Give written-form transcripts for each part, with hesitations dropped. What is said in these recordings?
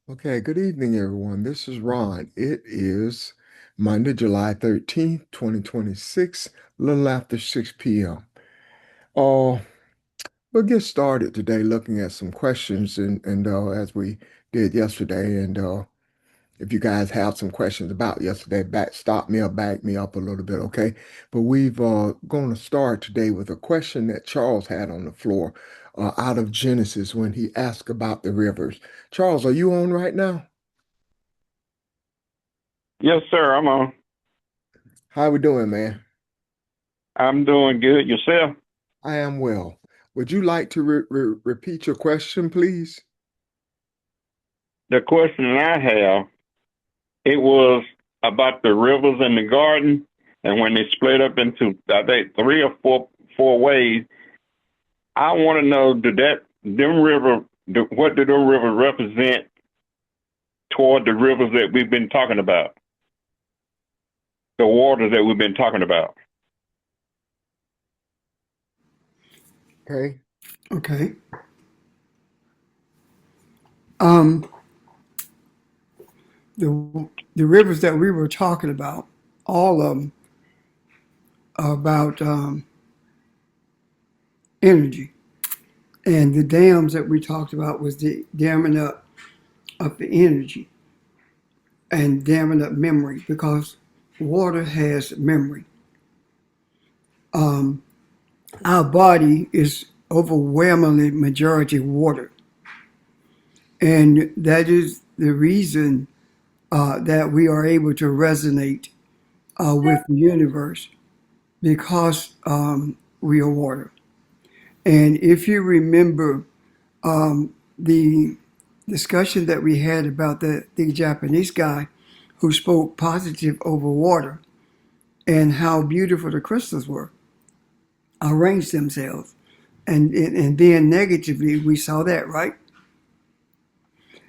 Okay, good evening, everyone. This is Ron. It is Monday, July 13th, 2026, a little after 6 p.m. Uh, we'll get started today looking at some questions and as we did yesterday. And if you guys have some questions about yesterday, stop me or back me up a little bit, okay? But we've going to start today with a question that Charles had on the floor out of Genesis when he asked about the rivers. Charles, are you on right now? Yes, sir. I'm on. How we doing, man? I'm doing good. Yourself? I am well. Would you like to repeat your question, please? The question I have, it was about the rivers in the garden, and when they split up into I think three or four ways. I want to know what do them rivers represent toward the rivers that we've been talking about, the waters that we've been talking about. Okay. Okay. Um, the rivers that we were talking about, all of them are about energy, and the dams that we talked about was the damming up of the energy and damming up memory because water has memory. Um, our body is overwhelmingly majority water, and that is the reason that we are able to resonate with the universe because we are water. And if you remember the discussion that we had about the Japanese guy who spoke positive over water and how beautiful the crystals were, arranged themselves. And then negatively, we saw that, right?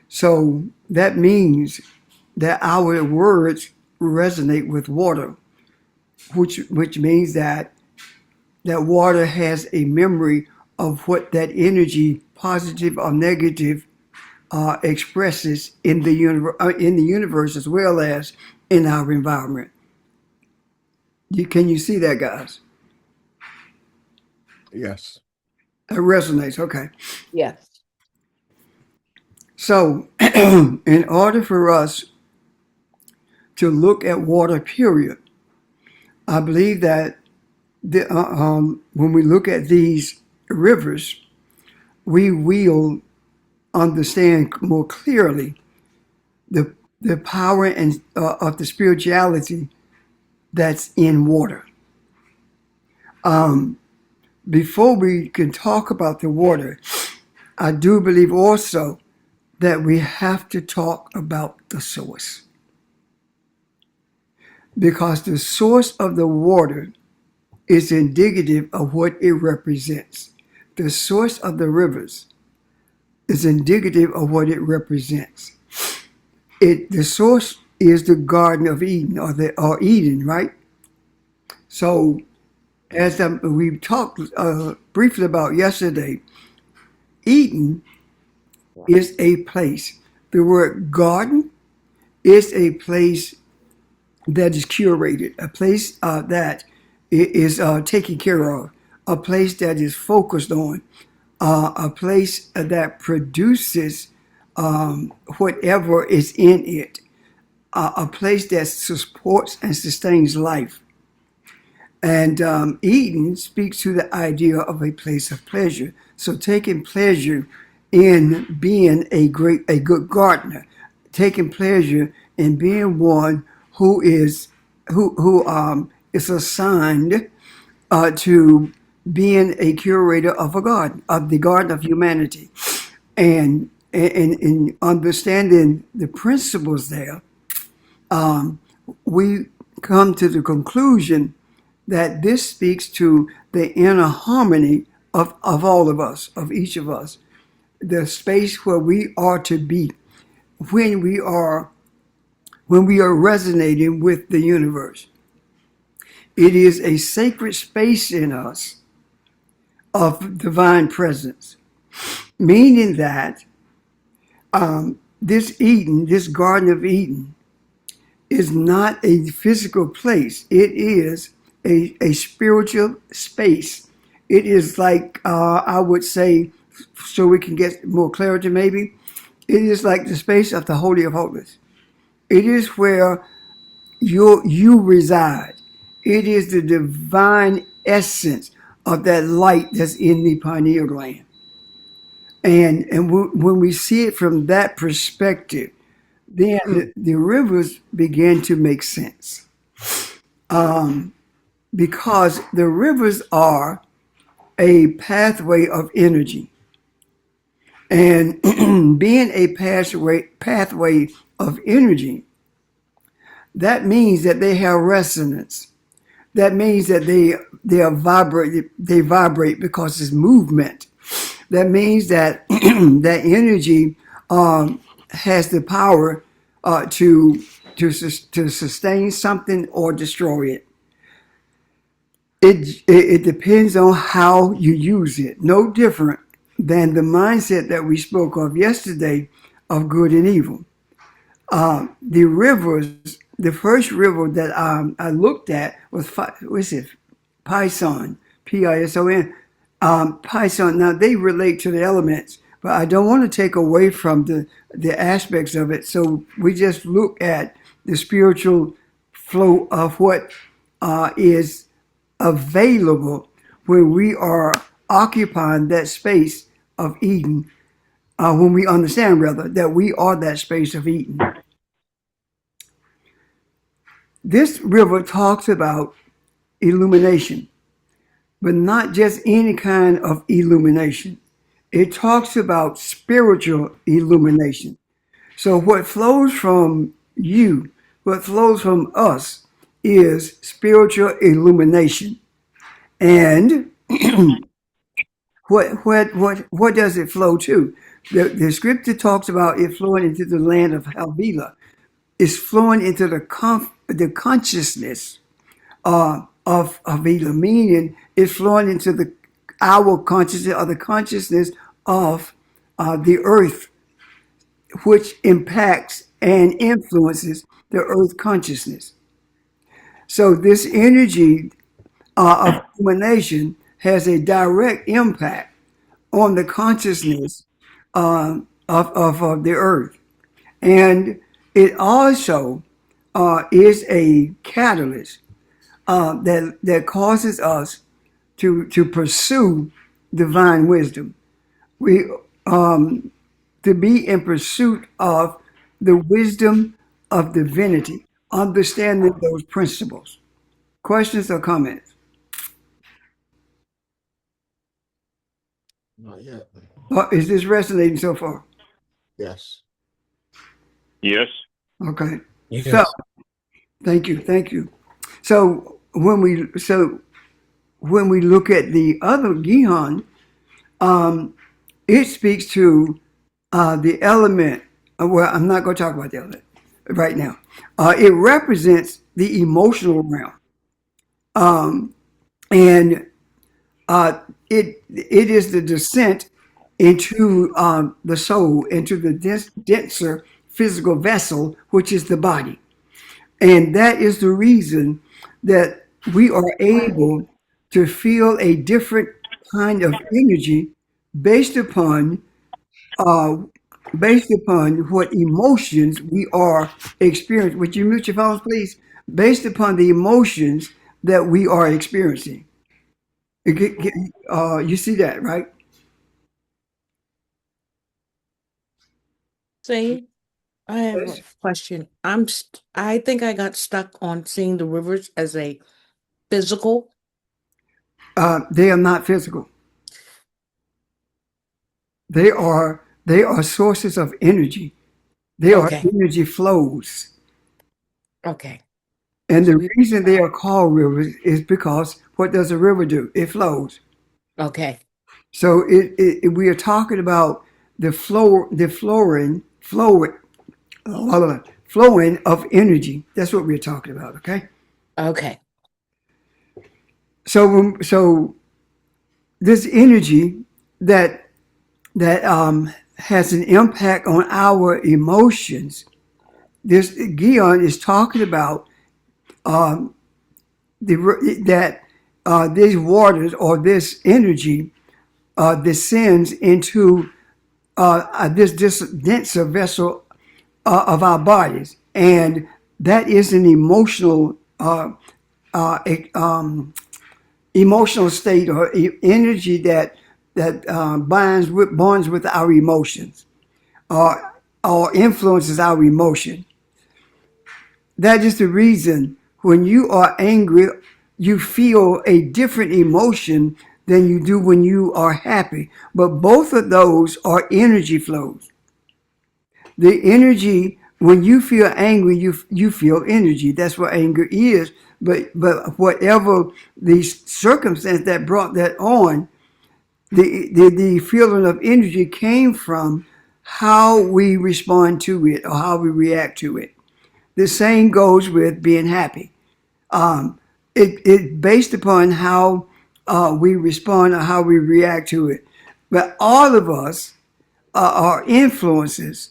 So that means that our words resonate with water, which means that water has a memory of what that energy, positive or negative, expresses in the universe as well as in our environment. Can you see that, guys? Yes. It resonates. Okay. Yes. So, in order for us to look at water, period, I believe that when we look at these rivers, we will understand more clearly the the power and of the spirituality that's in water. Before we can talk about the water, I do believe also that we have to talk about the source because the source of the water is indicative of what it represents. The source of the rivers is indicative of what it represents. The source is the Garden of Eden or Eden, right? So as we talked briefly about yesterday, Eden is a place. The word garden is a place that is curated, a place that is taken care of, a place that is focused on, a place that produces whatever is in it, a place that supports and sustains life. And Eden speaks to the idea of a place of pleasure. So taking pleasure in being a good gardener, taking pleasure in being one who is assigned to being a curator of a garden, of the garden of humanity, and understanding the principles there, we come to the conclusion that this speaks to the inner harmony of all of us, of each of us, the space where we are to be when we are when we are resonating with the universe. It is a sacred space in us of divine presence, meaning that this Eden, this Garden of Eden, is not a physical place. It is a spiritual space. It is like, I would say, so we can get more clarity maybe, it is like the space of the Holy of Holies. It is where you reside. It is the divine essence of that light that's in the pineal gland. And when we see it from that perspective, then the rivers begin to make sense. Because the rivers are a pathway of energy. And being a pathway of energy, that means that they have resonance. That means that they vibrate because it's movement. That means that that energy has the power to sustain something or destroy it. It depends on how you use it. No different than the mindset that we spoke of yesterday of good and evil. The rivers, the first river that I looked at was Pison, Pison. Pison. Now they relate to the elements, but I don't want to take away from the aspects of it. So we just look at the spiritual flow of what is available when we are occupying that space of Eden. When we understand, rather, that we are that space of Eden. This river talks about illumination, but not just any kind of illumination. It talks about spiritual illumination. So what flows from you, what flows from us, is spiritual illumination. And what does it flow to? The scripture talks about it flowing into the land of Havilah. It's flowing into the consciousness of Havilah, meaning it's flowing into our consciousness or the consciousness of the earth, which impacts and influences the earth consciousness. So this energy of illumination has a direct impact on the consciousness of the earth. And it also is a catalyst that causes us to pursue divine wisdom. We to be in pursuit of the wisdom of divinity, understanding those principles. Questions or comments? Not yet. Is this resonating so far? Yes. Yes. Okay. Yes. So thank you. So when we look at the other Gihon, it speaks to the element. Well, I'm not going to talk about the element right now. It represents the emotional realm, and it is the descent into the soul, into the denser physical vessel, which is the body. And that is the reason that we are able to feel a different kind of energy based upon what emotions we are experiencing. Would you mute your phones, please? Based upon the emotions that we are experiencing. You see that, right? Say, I have a question. I think I got stuck on seeing the rivers as a physical. They are not physical. They are sources of energy. They are Okay. energy flows. Okay. And the reason they are called rivers is because what does a river do? It flows. Okay. So we are talking about the flowing of energy. That's what we're talking about. Okay. Okay. So this energy that has an impact on our emotions. This Gion is talking about that these waters or this energy descends into this denser vessel of our bodies, and that is an emotional uh, emotional state or energy that bonds with our emotions or influences our emotion. That is the reason when you are angry, you feel a different emotion than you do when you are happy. But both of those are energy flows. The energy, when you feel angry, you feel energy. That's what anger is. But whatever the circumstance that brought that on, the feeling of energy came from how we respond to it or how we react to it. The same goes with being happy. It based upon how we respond or how we react to it. But all of us are influences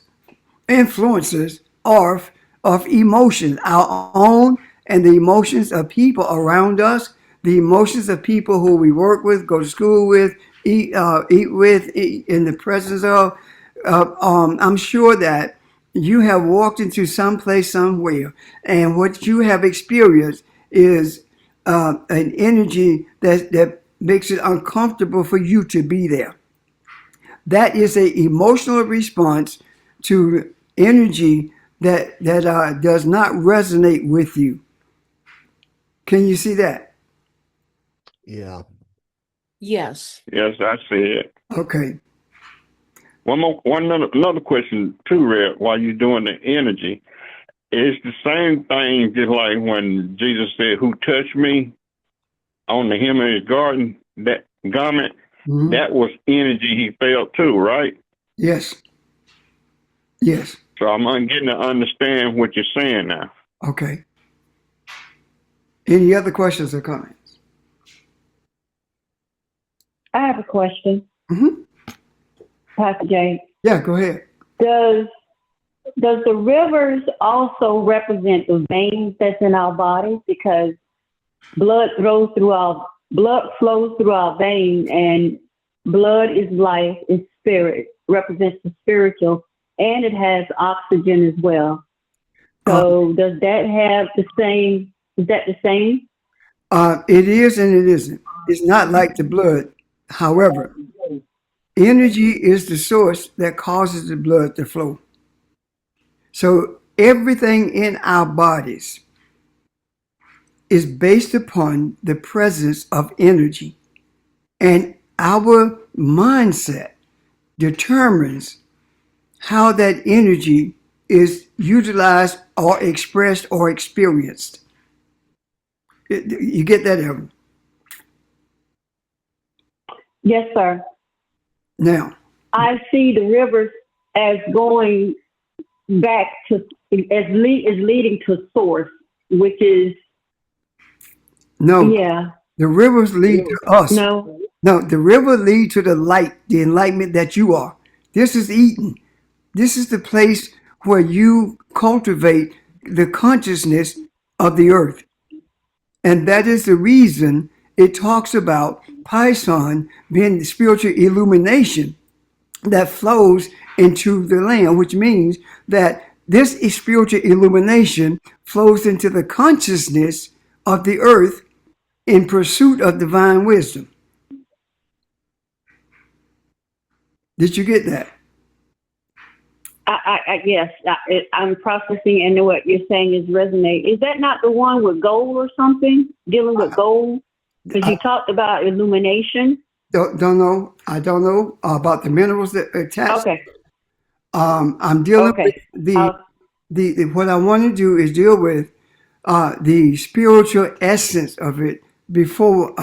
of emotions, our own and the emotions of people around us, the emotions of people who we work with, go to school with, eat in the presence of. I'm sure that you have walked into some place somewhere, and what you have experienced is an energy that makes it uncomfortable for you to be there. That is a emotional response to energy that does not resonate with you. Can you see that? Yeah. Yes. Yes, I see it. Okay. Another question too, Red. While you're doing the energy, it's the same thing, just like when Jesus said, "Who touched me on the hem of his garden, that garment, Mhm. that was energy he felt too, right?" Yes. Yes. So I'm getting to understand what you're saying now. Okay. Any other questions or comments? I have a question, Mm-hmm. Pastor James. Yeah, go ahead. Does the rivers also represent the veins that's in our bodies? Because blood flows through our veins, and blood is life, is spirit, represents the spiritual, and it has oxygen as well. So does that have the same? Is that the same? It is and it isn't. It's not like the blood. However, energy is the source that causes the blood to flow. So everything in our bodies is based upon the presence of energy. And our mindset determines how that energy is utilized or expressed or experienced. You get that, Evan? Yes, sir. Now, I see the rivers as going back to as leading to source, which is no, yeah. the rivers lead to us. No. No, the river lead to the light, the enlightenment that you are. This is Eden. This is the place where you cultivate the consciousness of the earth. And that is the reason it talks about Pison being the spiritual illumination that flows into the land, which means that this spiritual illumination flows into the consciousness of the earth in pursuit of divine wisdom. Did you get that? Yes, I'm processing, and what you're saying is resonate. Is that not the one with gold or something, dealing with gold? Because you talked about illumination. Don't know. I don't know about the minerals that are attached. Okay. I'm dealing Okay. with the what I want to do is deal with the spiritual essence of it before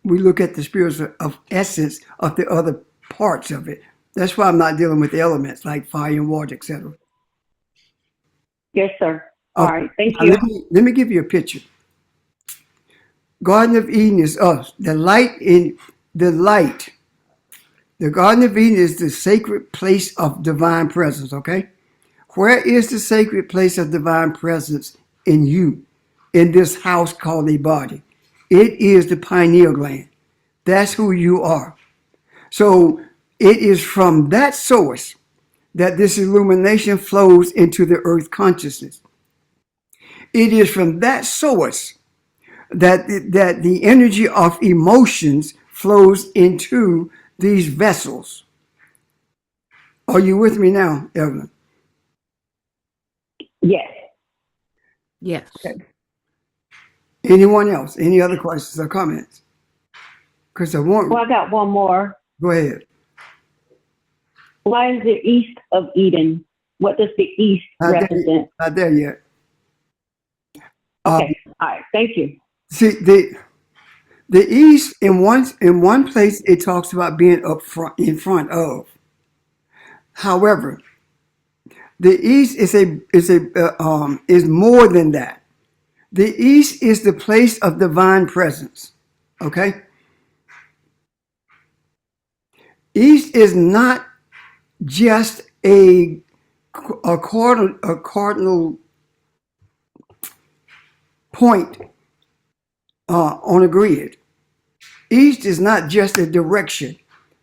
we look at the spiritual essence of the other parts of it. That's why I'm not dealing with the elements like fire and water, etc. Yes, sir. All right. Thank Now, you. let me give you a picture. Garden of Eden is us. The light The Garden of Eden is the sacred place of divine presence, okay? Where is the sacred place of divine presence in you, in this house called a body? It is the pineal gland. That's who you are. So it is from that source that this illumination flows into the earth consciousness. It is from that source that the energy of emotions flows into these vessels. Are you with me now, Evelyn? Yes. Yes. Anyone else? Any other questions or comments? Because I want. Well, I got one more. Go ahead. Why is it east of Eden? What does the east represent? Not there yet. Okay. All right. Thank you. See, the east in one place it talks about being up front, in front of. However, the east is more than that. The east is the place of divine presence. Okay. East is not just a cardinal point on a grid. East is not just a direction.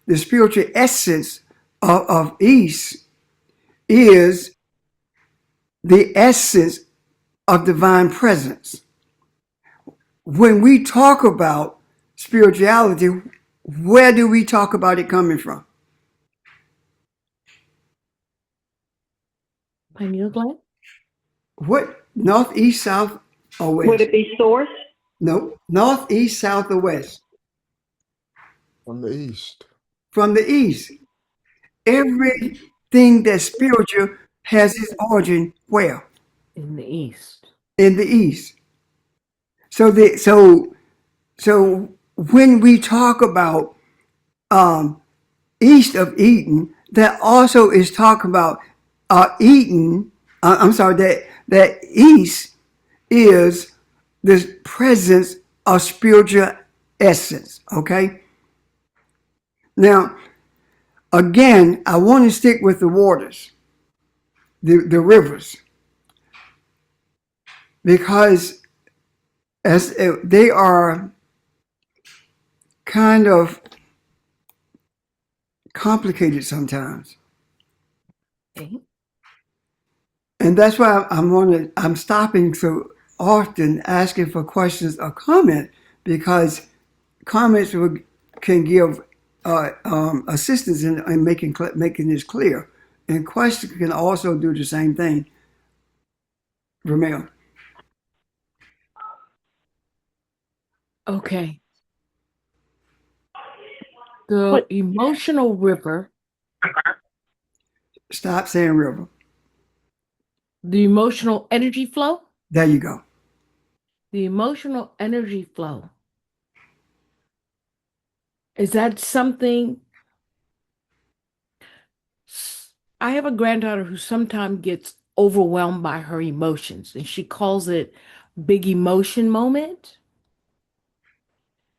The spiritual essence of East is the essence of divine presence. When we talk about spirituality, where do we talk about it coming from? Pineal gland? What? North, east, south, or west? Would it be source? No. North, east, south, or west? From the east. From the east. Everything that's spiritual has its origin where? In the east. In the east. So when we talk about east of Eden, that also is talk about Eden. I'm sorry, that east is the presence of spiritual essence. Okay. Now, again, I want to stick with the waters, the rivers, because as they are kind of complicated sometimes. Okay. And that's why I'm stopping so often asking for questions or comment, because comments can give assistance in making this clear. And questions can also do the same thing. Ramel. Okay. The emotional river, Stop saying river. the emotional energy flow, There you go. the emotional energy flow. Is that something? I have a granddaughter who sometimes gets overwhelmed by her emotions, and she calls it big emotion moment.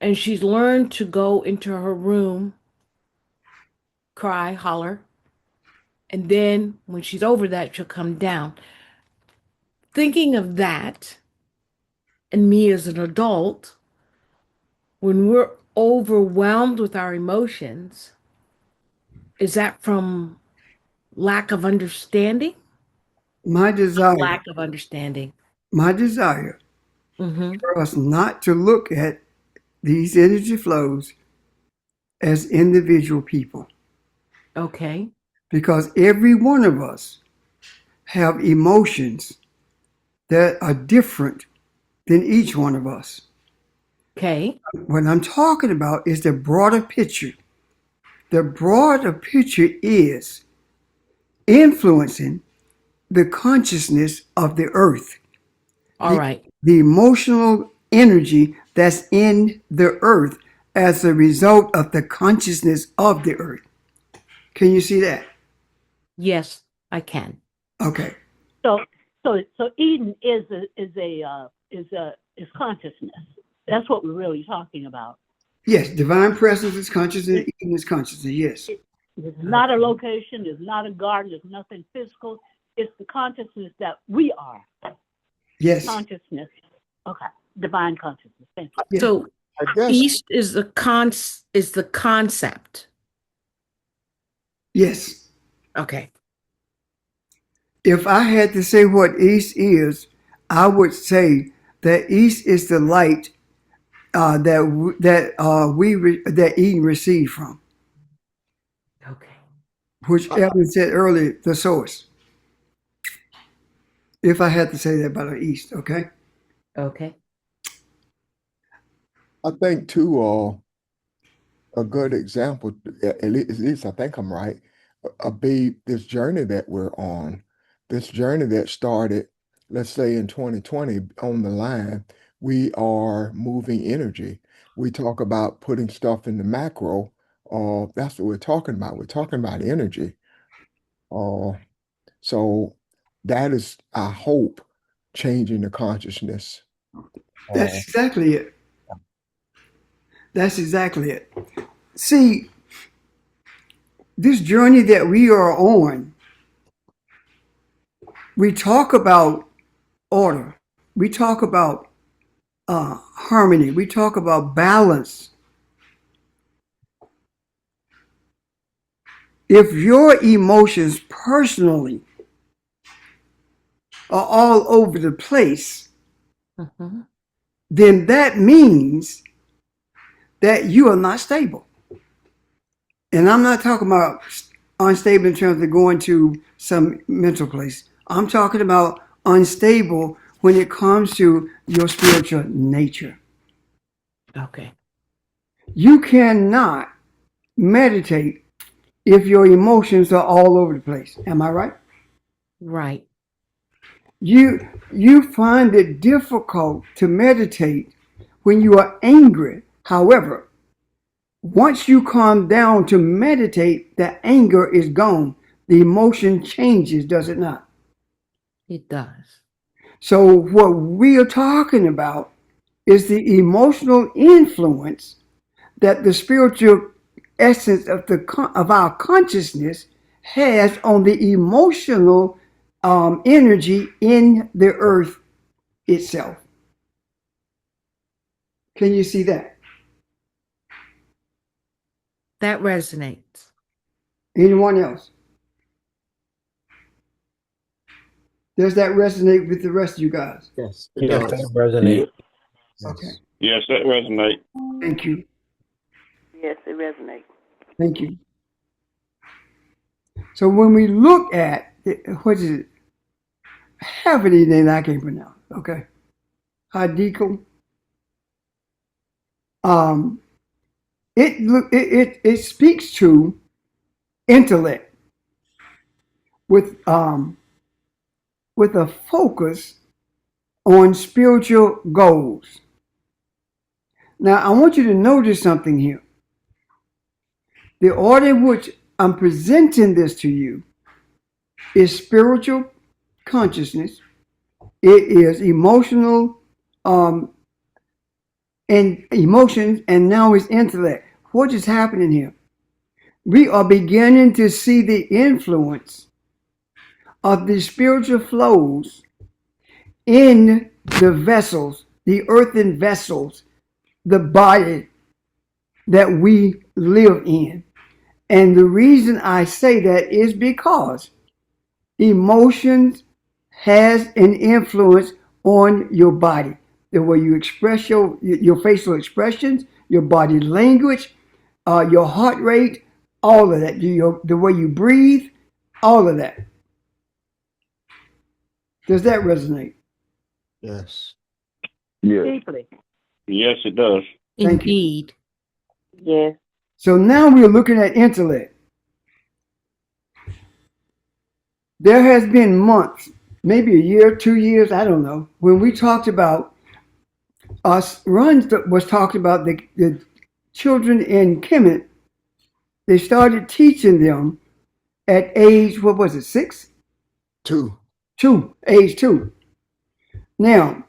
And she's learned to go into her room, cry, holler, and then when she's over that, she'll come down. Thinking of that, and me as an adult, when we're overwhelmed with our emotions, is that from lack of understanding? My desire Lack of understanding. Mm-hmm. for us not to look at these energy flows as individual people, Okay. because every one of us have emotions that are different than each one of us. Okay. What I'm talking about is the broader picture. The broader picture is influencing the consciousness of the earth, All right. the emotional energy that's in the earth as a result of the consciousness of the earth. Can you see that? Yes, I can. Okay. So Eden is consciousness. That's what we're really talking about. Yes, divine presence is consciousness, Eden is consciousness, yes. It's not a location, it's not a garden, it's nothing physical. It's the consciousness that we are. Yes. Consciousness. Okay. Divine consciousness. Thank you. Yeah. So I guess east is the concept. Yes. Okay. If I had to say what East is, I would say that East is the light that Eden received from, Okay. which Evan said earlier, the source. If I had to say that about the East, okay? Okay. I think too, a good example, at least I think I'm right, be this journey that we're on, this journey that started, let's say in 2020 on the line, we are moving energy. We talk about putting stuff in the macro. That's what we're talking about. We're talking about energy. Uh, so that is, I hope, changing the consciousness. That's Uh, exactly it. That's exactly it. See, this journey that we are on, we talk about order, we talk about harmony, we talk about balance. If your emotions personally are all over the place, Mm-hmm. then that means that you are not stable. And I'm not talking about unstable in terms of going to some mental place. I'm talking about unstable when it comes to your spiritual nature. Okay. You cannot meditate if your emotions are all over the place. Am I right? Right. You find it difficult to meditate when you are angry. However, once you calm down to meditate, the anger is gone. The emotion changes, does it not? It does. So what we are talking about is the emotional influence that the spiritual essence of our consciousness has on the emotional energy in the earth itself. Can you see that? That resonates. Anyone else? Does that resonate with the rest of you guys? yes, it Yes, does. that resonate. Okay. Yes, that resonates. Thank you. Yes, it resonates. Thank you. So when we look at what is it? Half of these names I can't pronounce. Okay. Hadiko. It speaks to intellect with a focus on spiritual goals. Now I want you to notice something here. The order in which I'm presenting this to you is spiritual consciousness. It is emotional and emotions, and now it's intellect. What is happening here? We are beginning to see the influence of the spiritual flows in the vessels, the earthen vessels, the body that we live in. And the reason I say that is because emotions has an influence on your body. The way you express your facial expressions, your body language, your heart rate, all of that. The way you breathe, all of that. Does that resonate? Yes. Yes. Deeply. Yes, it does. Thank you. Indeed. Yes. So now we're looking at intellect. There has been months, maybe a year, 2 years, I don't know, when we talked about Ron was talking about the children in Kemet. They started teaching them at age, what was it, 6? 2. Age 2. Now,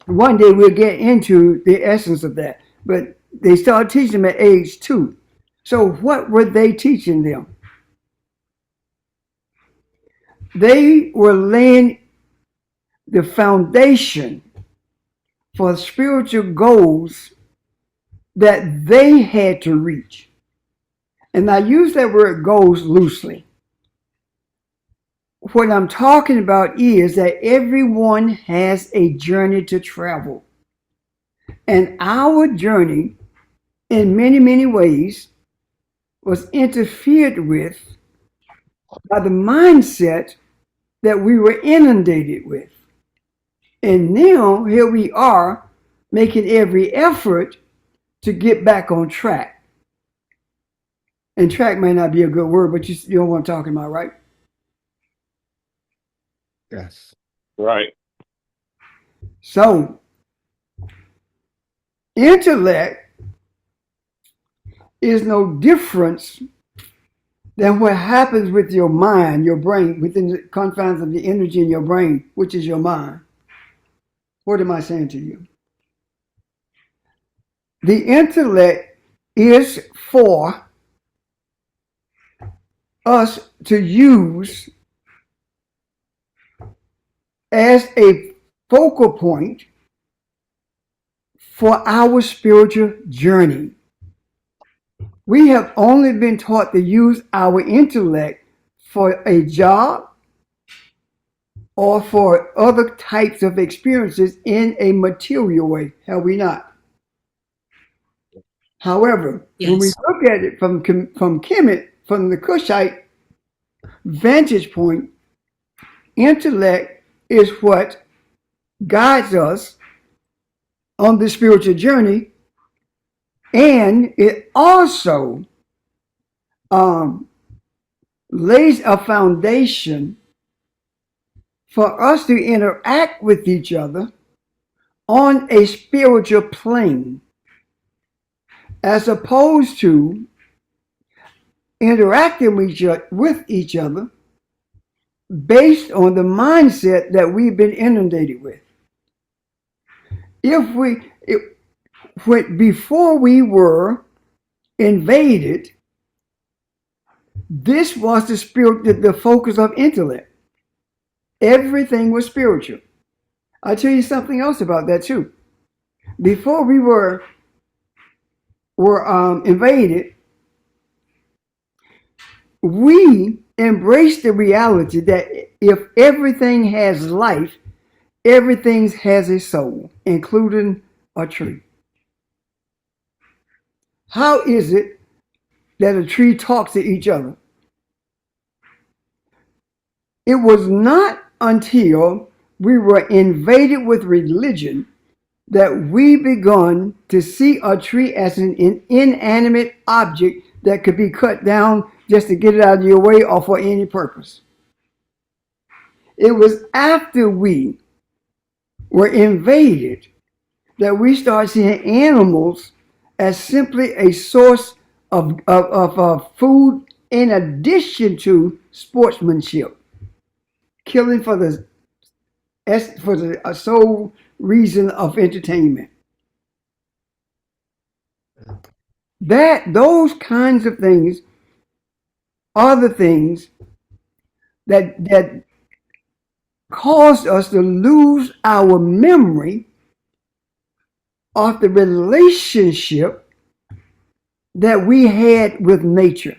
one day we'll get into the essence of that. But They started teaching them at age 2. So what were they teaching them? They were laying the foundation for spiritual goals that they had to reach. And I use that word goals loosely. What I'm talking about is that everyone has a journey to travel. And our journey, in many, many ways, was interfered with by the mindset that we were inundated with. And now, here we are making every effort to get back on track. And track may not be a good word, but you know what I'm talking about, right? Yes. Right. So, intellect is no difference than what happens with your mind, your brain, within the confines of the energy in your brain, which is your mind. What am I saying to you? The intellect is for us to use as a focal point for our spiritual journey. We have only been taught to use our intellect for a job or for other types of experiences in a material way, have we not? However, when we Yes. look at it from Kemet, from the Kushite vantage point, intellect is what guides us on the spiritual journey, and it also lays a foundation for us to interact with each other on a spiritual plane, as opposed to interacting with each other based on the mindset that we've been inundated with. Before we were invaded, this was the focus of intellect. Everything was spiritual. I'll tell you something else about that too. Before we were invaded, we embraced the reality that if everything has life, everything has a soul, including a tree. How is it that a tree talks to each other? It was not until we were invaded with religion that we begun to see a tree as an inanimate object that could be cut down just to get it out of your way or for any purpose. It was after we were invaded that we started seeing animals as simply a source of food in addition to sportsmanship, killing for the sole reason of entertainment. Those kinds of things are the things that caused us to lose our memory of the relationship that we had with nature,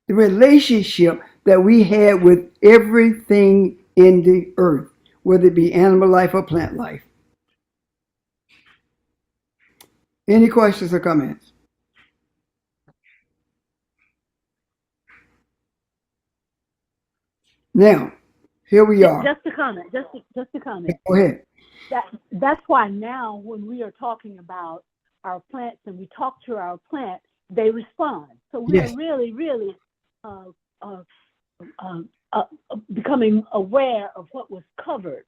the relationship that we had with everything in the earth, whether it be animal life or plant life. Any questions or comments? Now, here we are. Just a comment. Just a comment. Go ahead. That's why now when we are talking about our plants and we talk to our plants, they respond. So we Yes. are really, really becoming aware of what was covered.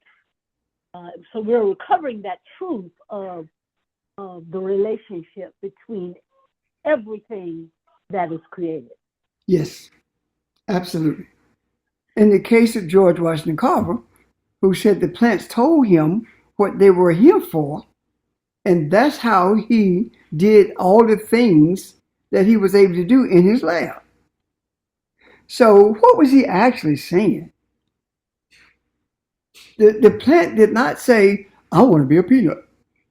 So we're recovering that truth of the relationship between everything that is created. Yes, absolutely. In the case of George Washington Carver, who said the plants told him what they were here for, And that's how he did all the things that he was able to do in his lab. So what was he actually saying? The plant did not say, I want to be a peanut.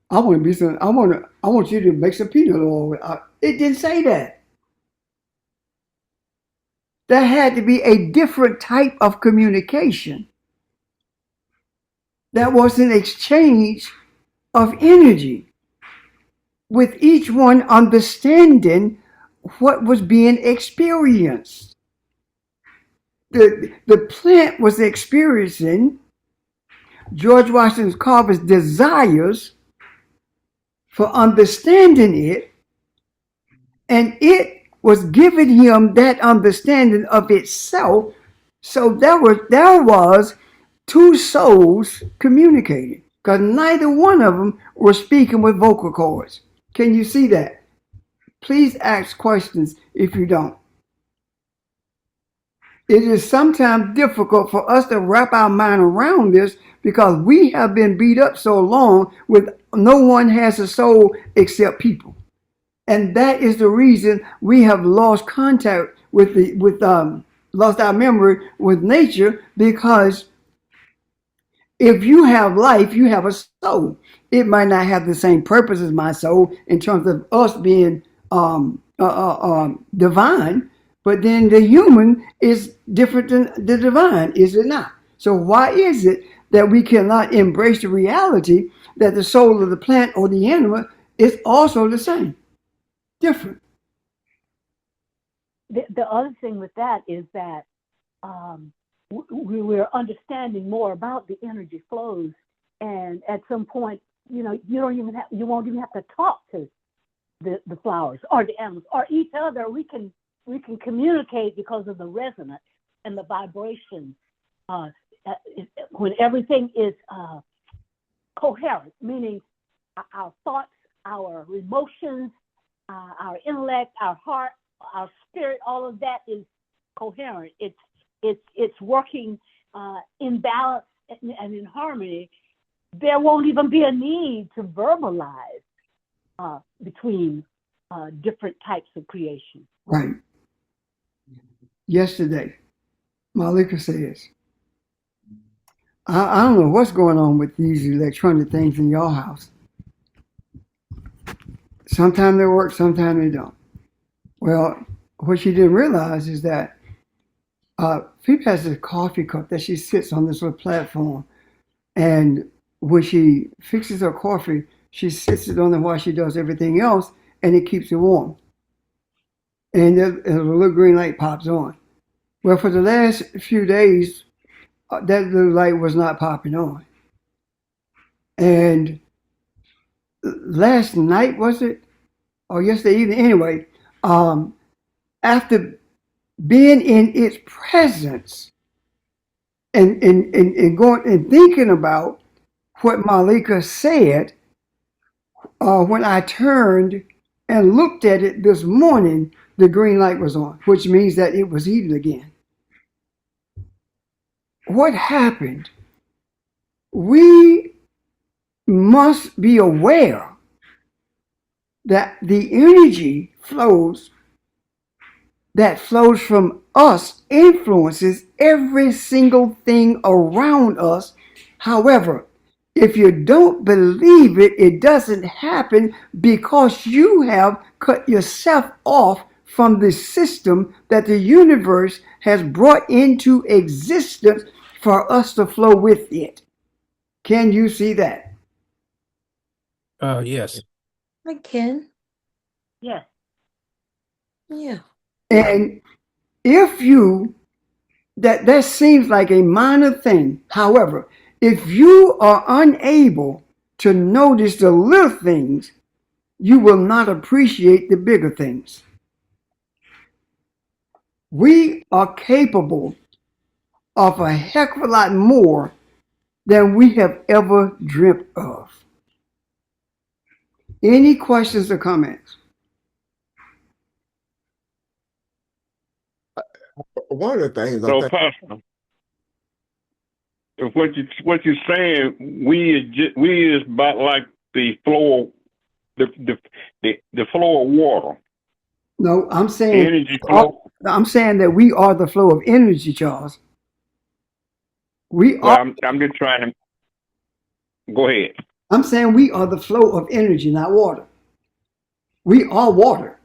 I want to be some, I want you to make some peanut oil. It didn't say that. There had to be a different type of communication. That was an exchange of energy, with each one understanding what was being experienced. The plant was experiencing George Washington Carver's desires for understanding it, and it was giving him that understanding of itself. So there was two souls communicating, because neither one of them were speaking with vocal cords. Can you see that? Please ask questions if you don't. It is sometimes difficult for us to wrap our mind around this because we have been beat up so long with no one has a soul except people. And that is the reason we have lost contact with lost our memory with nature, because if you have life, you have a soul. It might not have the same purpose as my soul in terms of us being divine, but then the human is different than the divine, is it not? So why is it that we cannot embrace the reality that the soul of the plant or the animal is also the same, different? The other thing with that is that we're understanding more about the energy flows, and at some point, you won't even have to talk to the flowers or the animals or each other. We can communicate because of the resonance and the vibration. When everything is coherent, meaning our thoughts, our emotions, our intellect, our heart, our spirit, all of that is coherent. It's working in balance and in harmony. There won't even be a need to verbalize between different types of creation. Right. Yesterday, Malika says, I don't know what's going on with these electronic things in your house. Sometimes they work, sometimes they don't. Well, what she didn't realize is that Phoebe has a coffee cup that she sits on this little platform, and when she fixes her coffee, she sits it on it while she does everything else, and it keeps it warm. And a little green light pops on. Well, for the last few days, that little light was not popping on. And last night, was it? Or yesterday evening? Anyway, after being in its presence and going and thinking about what Malika said, when I turned and looked at it this morning, the green light was on, which means that it was heating again. What happened? We must be aware that the energy that flows from us influences every single thing around us. However, if you don't believe it, it doesn't happen because you have cut yourself off from the system that the universe has brought into existence for us to flow with it. Can you see that? Yes. I can. Yes. Yeah. And if you, that seems like a minor thing. However, if you are unable to notice the little things, you will not appreciate the bigger things. We are capable of a heck of a lot more than we have ever dreamt of. Any questions or comments? One of the things I So, think, Pastor, if what you're saying, we is about like the flow the flow of water, No, I'm the saying energy flow. that we are the flow of energy, Charles. We Well, are. I'm just trying to go ahead. I'm saying we are the flow of energy, not water. We are water,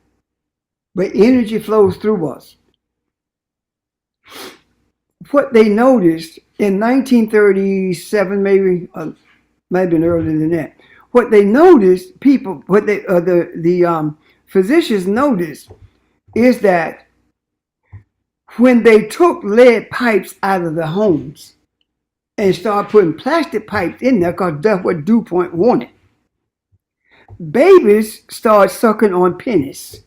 but energy flows through us. What they noticed in 1937, maybe earlier than that. What they noticed, people, what they the physicians noticed is that when they took lead pipes out of the homes and started putting plastic pipes in there, because that's what DuPont wanted, babies started sucking on pennies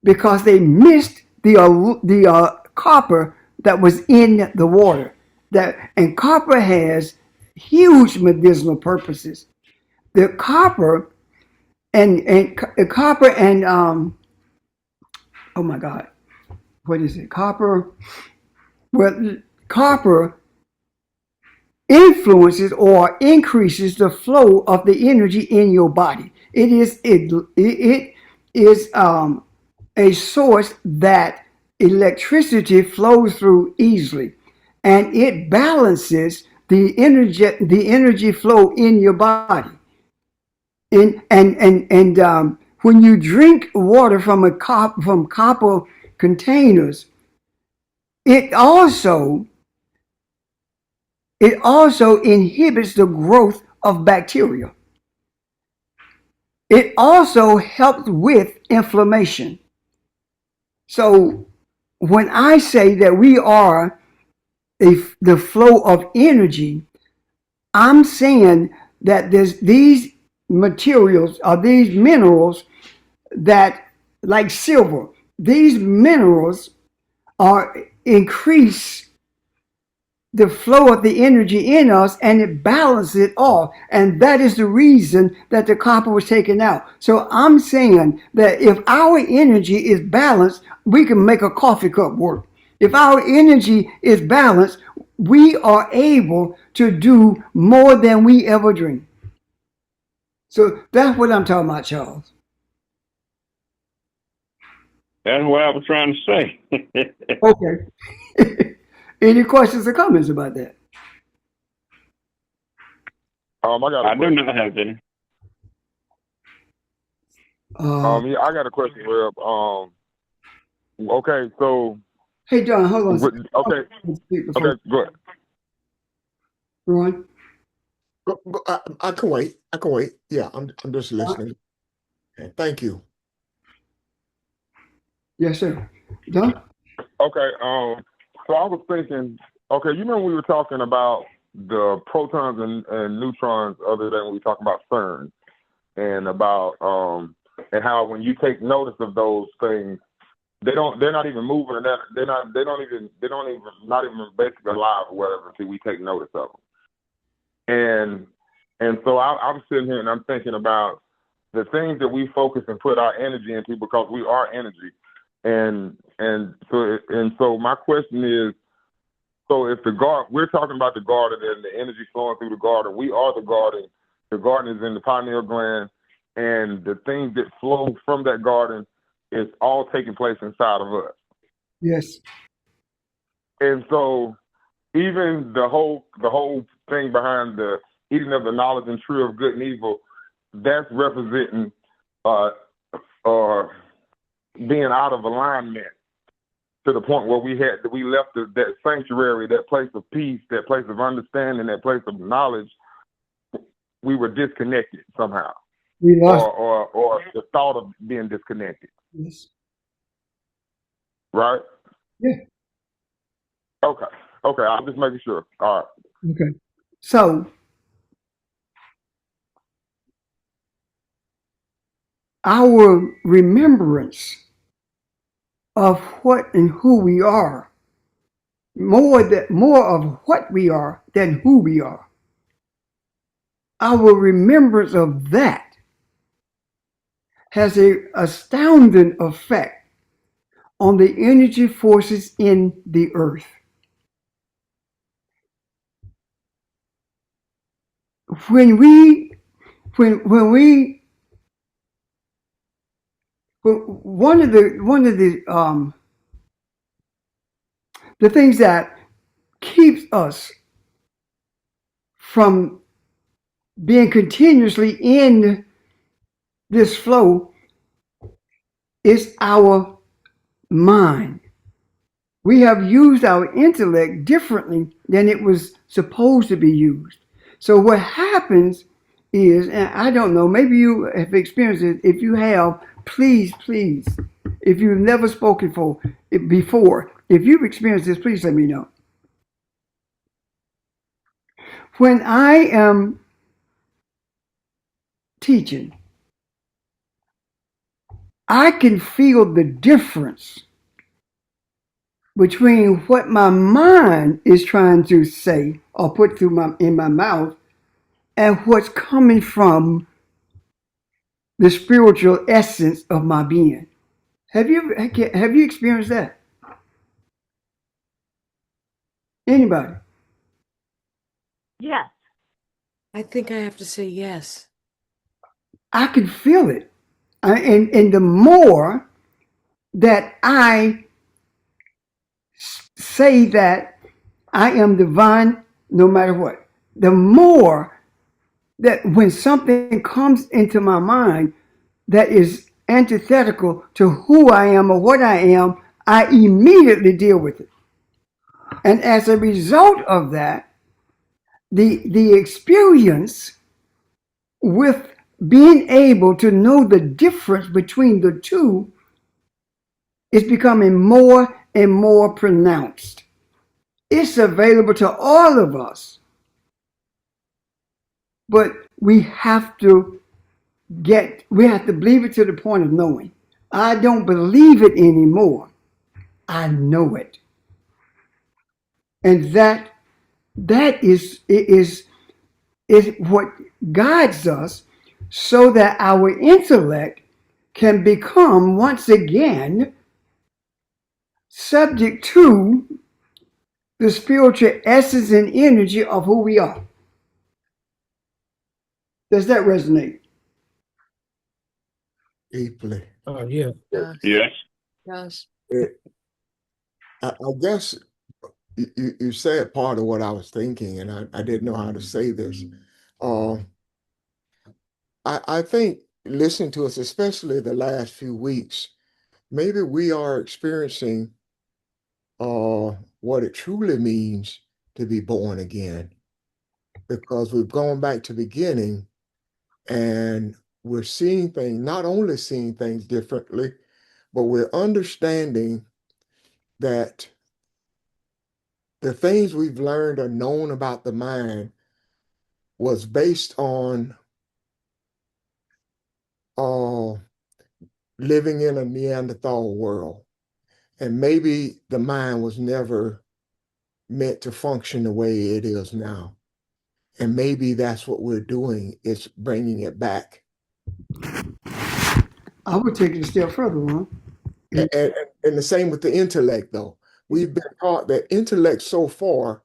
because they missed the copper that was in the water. And copper has huge medicinal purposes. The copper and oh my God, what is it? Copper. Well, copper influences or increases the flow of the energy in your body. It is a source that electricity flows through easily, and it balances the energy flow in your body. And when you drink water from copper containers, it also inhibits the growth of bacteria. It also helps with inflammation. So when I say that we are the flow of energy, I'm saying that there's these materials or these minerals that, like silver, these minerals are increase the flow of the energy in us, and it balances it all. And that is the reason that the copper was taken out. So I'm saying that if our energy is balanced, we can make a coffee cup work. If our energy is balanced, we are able to do more than we ever dreamed. So that's what I'm talking about, Charles. That's what I was trying to say. Okay. Any questions or comments about that? I got a I do question. not have any. Yeah, I got a question, Reb. Okay, so Hey, John, hold on a second. okay, okay, good. Ron? I can wait. I can wait. Yeah, I'm just listening. Okay, thank you. Yes, sir. John? Okay, so I was thinking, okay, you remember we were talking about the protons and neutrons other than we were talking about CERN and about and how when you take notice of those things, they're not even moving and they don't even not even basically alive or whatever until we take notice of them. And so I'm sitting here and I'm thinking about the things that we focus and put our energy into because we are energy. And so my question is, so if we're talking about the garden and the energy flowing through the garden, we are the garden. The garden is in the pineal gland, and the things that flow from that garden is all taking place inside of us. Yes. And so even the whole thing behind the eating of the knowledge and tree of good and evil, that's representing being out of alignment to the point where we left that sanctuary, that place of peace, that place of understanding, that place of knowledge. We were disconnected somehow, We lost. or the thought of being disconnected. Yes. Right? Yeah. Okay. I'm just making sure. All right. Okay. So our remembrance of what and who we are, more of what we are than who we are. Our remembrance of that has an astounding effect on the energy forces in the earth. When we But the things that keeps us from being continuously in this flow is our mind. We have used our intellect differently than it was supposed to be used. So what happens is, and I don't know, maybe you have experienced it. If you have, please, please, if you've never spoken before, if you've experienced this, please let me know. When I am teaching, I can feel the difference between what my mind is trying to say or put through in my mouth and what's coming from the spiritual essence of my being. Have you experienced that? Anybody? Yes. I think I have to say yes. I can feel it. And the more that I say that I am divine, no matter what, the more that when something comes into my mind that is antithetical to who I am or what I am, I immediately deal with it. And as a result of that, the experience with being able to know the difference between the two is becoming more and more pronounced. It's available to all of us, but we have to believe it to the point of knowing. I don't believe it anymore. I know it. And that is what guides us so that our intellect can become once again subject to the spiritual essence and energy of who we are. Does that resonate? Deeply. Yes. Gosh. I guess you said part of what I was thinking, and I didn't know how to say this. Uh, I think listening to us, especially the last few weeks, maybe we are experiencing what it truly means to be born again, because we've gone back to the beginning and we're seeing things, not only seeing things differently, but we're understanding that the things we've learned or known about the mind was based on uh, living in a Neanderthal world. And maybe the mind was never meant to function the way it is now. And maybe that's what we're doing, is bringing it back. I would take it a step further, Ron. And the same with the intellect, though. We've been taught that intellect so far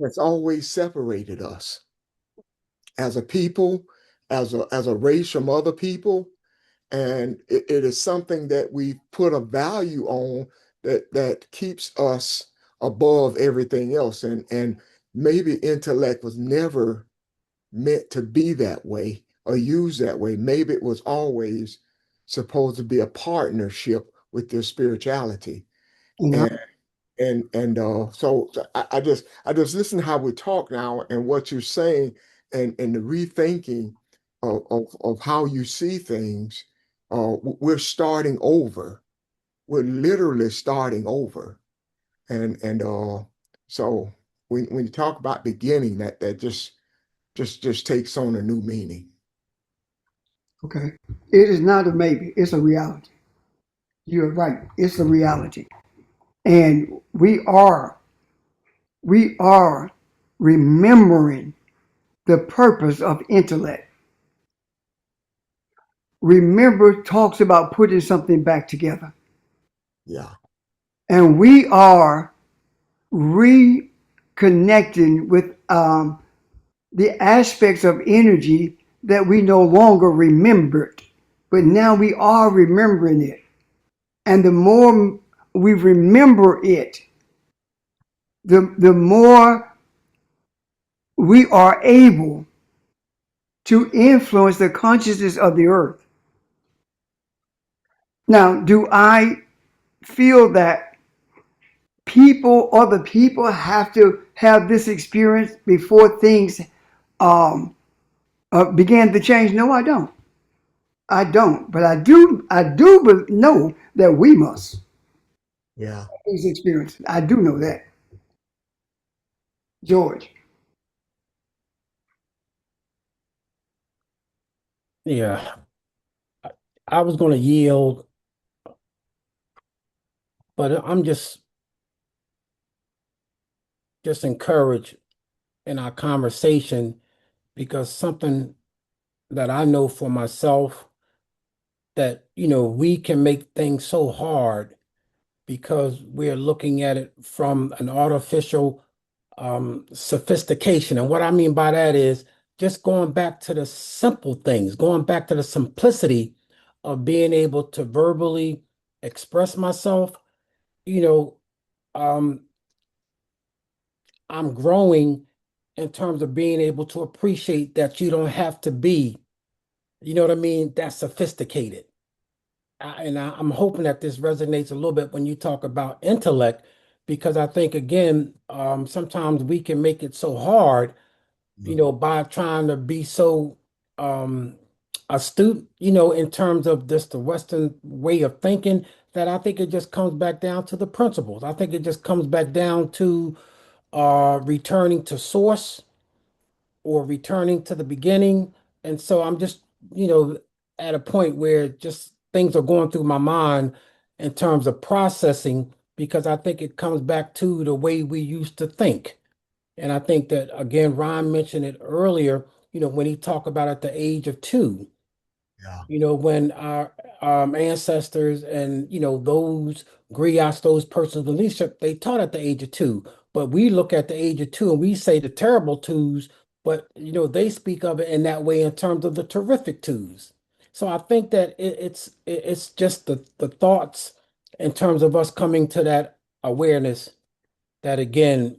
has always separated us as a people, as a race from other people. And it is something that we put a value on that keeps us above everything else. And maybe intellect was never meant to be that way or used that way. Maybe it was always supposed to be a partnership with their spirituality. And So I just listen to how we talk now and what you're saying, and the rethinking of how you see things. We're starting over. We're literally starting over. And so when you talk about beginning, that just takes on a new meaning. okay, it is not a maybe, it's a reality. You're right, it's a reality. And we are remembering the purpose of intellect. Remember talks about putting something back together. Yeah. And we are reconnecting with the aspects of energy that we no longer remembered. but now we are remembering it. And the more we remember it, the more we are able to influence the consciousness of the earth. Now, do I feel that other people have to have this experience before things began to change? No, I don't. I don't. But I do know that we must Yeah. have these experiences. I do know that. George. Yeah, I was going to yield, but I'm just encouraged in our conversation because something that I know for myself that, we can make things so hard because we're looking at it from an artificial sophistication. And what I mean by that is just going back to the simple things, going back to the simplicity of being able to verbally express myself. You know, um, I'm growing in terms of being able to appreciate that you don't have to be, what I mean, that sophisticated. I'm hoping that this resonates a little bit when you talk about intellect, because I think, again, sometimes we can make it so hard, by trying to be so um, astute, in terms of just the Western way of thinking, that I think it just comes back down to the principles. I think it just comes back down to returning to source or returning to the beginning. And so I'm just, at a point where just things are going through my mind in terms of processing, because I think it comes back to the way we used to think. And I think that, again, Ron mentioned it earlier, when he talked about at the age of 2, Yeah. when our ancestors and, those griots, those persons with leadership, they taught at the age of 2. But we look at the age of 2 and we say the terrible twos, but, they speak of it in that way in terms of the terrific twos. So I think that it's just the thoughts in terms of us coming to that awareness that, again,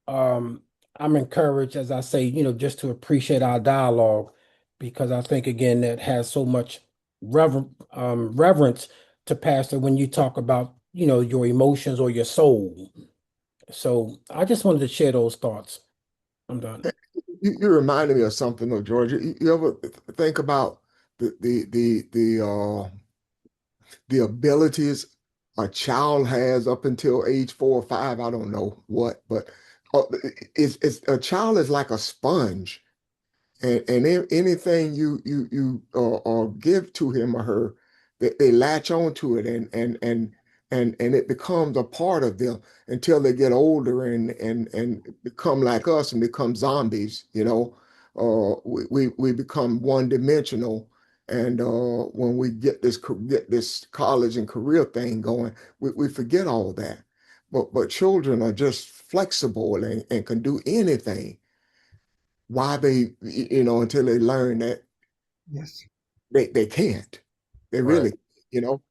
um, I'm encouraged, as I say, just to appreciate our dialogue, because I think, again, that has so much reverence to Pastor when you talk about, your emotions or your soul. So I just wanted to share those thoughts. I'm done. You reminded me of something though, George. You ever think about the abilities a child has up until age 4 or 5? I don't know what, but it's a child is like a sponge, and anything you give to him or her, they latch onto it, and it becomes a part of them until they get older and become like us and become zombies. We become one dimensional, and when we get this college and career thing going, we forget all that. But children are just flexible and can do anything. Why until they learn that Yes. they can't. They Right. really, you know.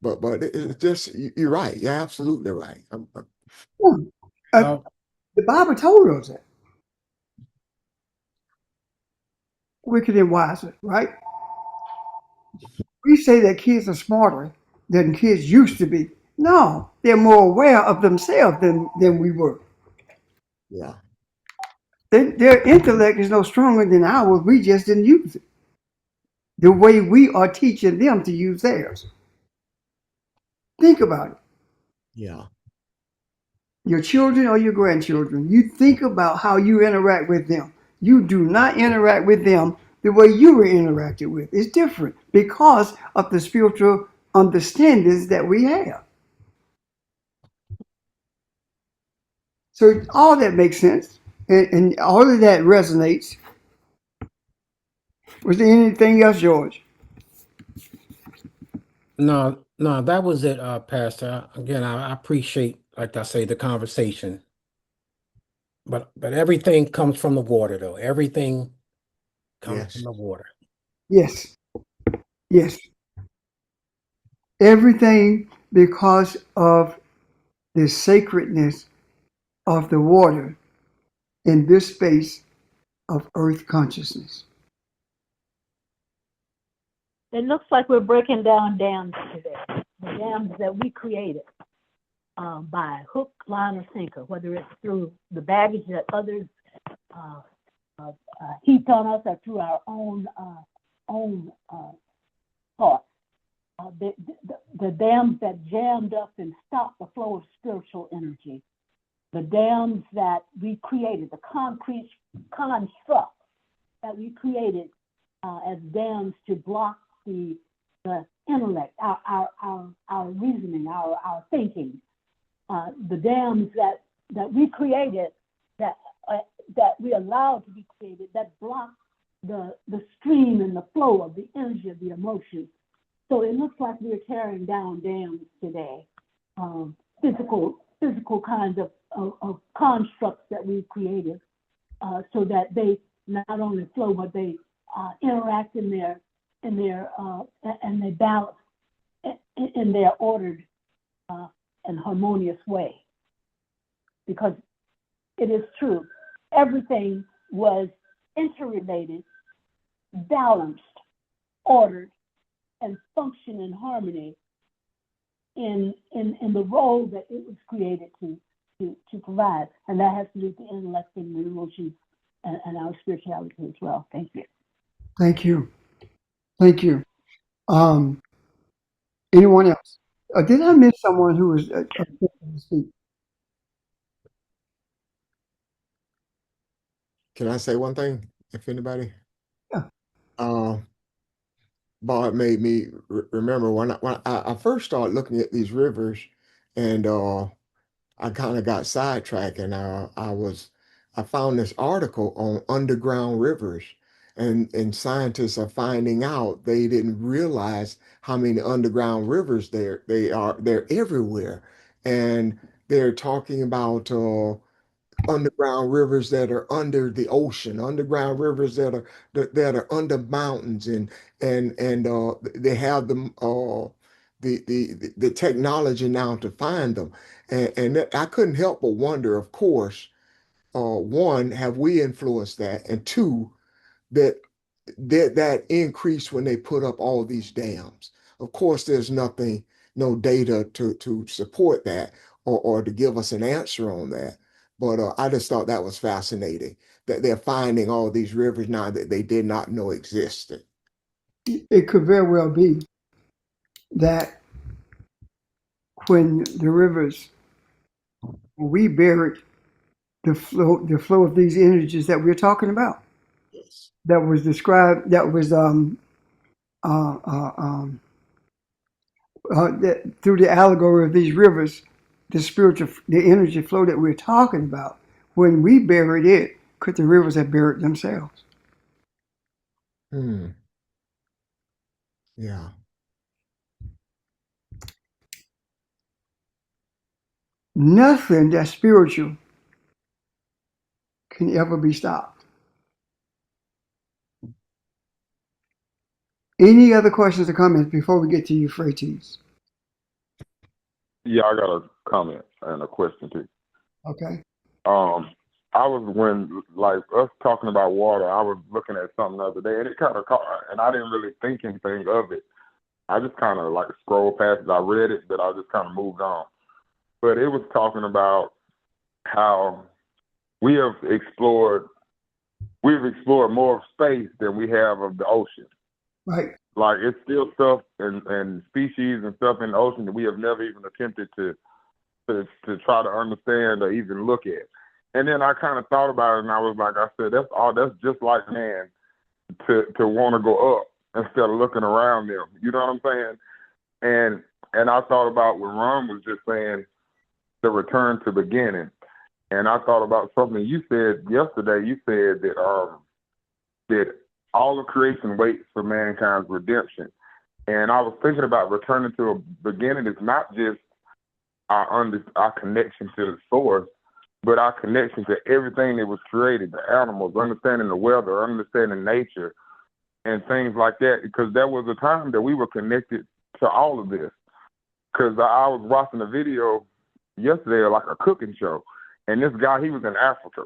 But it's just you're right. You're absolutely right. Yeah. Uh, The Bible told us that. Wicked and wiser, right? We say that kids are smarter than kids used to be. No, they're more aware of themselves than we were. Yeah. Their intellect is no stronger than ours. We just didn't use it the way we are teaching them to use theirs. Think about it. Yeah. Your children or your grandchildren, you think about how you interact with them. You do not interact with them the way you were interacted with. It's different because of the spiritual understandings that we have. So all that makes sense, and all of that resonates. Was there anything else, George? no, no, that was it, Pastor. Again, I appreciate, like I say, the conversation. But everything comes from the water, though. Everything comes from Yes. the water. Yes. Yes. Everything because of the sacredness of the water in this space of earth consciousness. It looks like we're breaking down dams today, the dams that we created by hook, line, or sinker, whether it's through the baggage that others heaped on us or through our own thoughts. The dams that jammed up and stopped the flow of spiritual energy, the dams that we created, the concrete construct that we created as dams to block the intellect, our reasoning, our thinking, the dams that we created, that we allowed to be created, that block the stream and the flow of the energy of the emotions. So it looks like we're tearing down dams today, physical kinds of constructs that we've created, so that they not only flow, but they interact in their and they balance in their ordered and harmonious way. Because it is true, everything was interrelated, balanced, ordered, and function in harmony in the role that it was created to provide. And that has to do with the intellect and the emotions and our spirituality as well. Thank you. Thank you. Thank you. Anyone else? Did I miss someone who was to speak? Can I say one thing, if anybody? Yeah. Bob made me remember when I first started looking at these rivers, and I kind of got sidetracked, and I found this article on underground rivers, and scientists are finding out they didn't realize how many underground rivers they're everywhere, and they're talking about underground rivers that are under the ocean, underground rivers that are under mountains, and they have the technology now to find them, and I couldn't help but wonder, of course, one, have we influenced that, and two, that that increased when they put up all these dams. Of course, there's nothing, no data to support that or to give us an answer on that. But I just thought that was fascinating that they're finding all these rivers now that they did not know existed. It could very well be that when the rivers, we buried the flow of these energies that we're talking about, Yes. that was described, that was through the allegory of these rivers, the energy flow that we're talking about. When we buried it, could the rivers have buried themselves? Yeah. Nothing that's spiritual can ever be stopped. Any other questions or comments before we get to Euphrates? Yeah, I got a comment and a question too. Okay. I was when like us talking about water, I was looking at something the other day, and it kind of caught, and I didn't really think anything of it. I just kind of like scrolled past it. I read it, but I just kind of moved on. But it was talking about how we've explored more of space than we have of the ocean. Right. Like it's still stuff and species and stuff in the ocean that we have never even attempted to try to understand or even look at. And then I kind of thought about it, and I was like, I said, that's just like man to want to go up instead of looking around them. You know what I'm saying? And I thought about what Ron was just saying, the return to beginning. And I thought about something you said yesterday. You said that all of creation waits for mankind's redemption. And I was thinking about returning to a beginning is not just our connection to the source, but our connection to everything that was created, the animals, understanding the weather, understanding nature, and things like that, because there was a time that we were connected to all of this. Because I was watching a video yesterday, like a cooking show, and this guy, he was in Africa,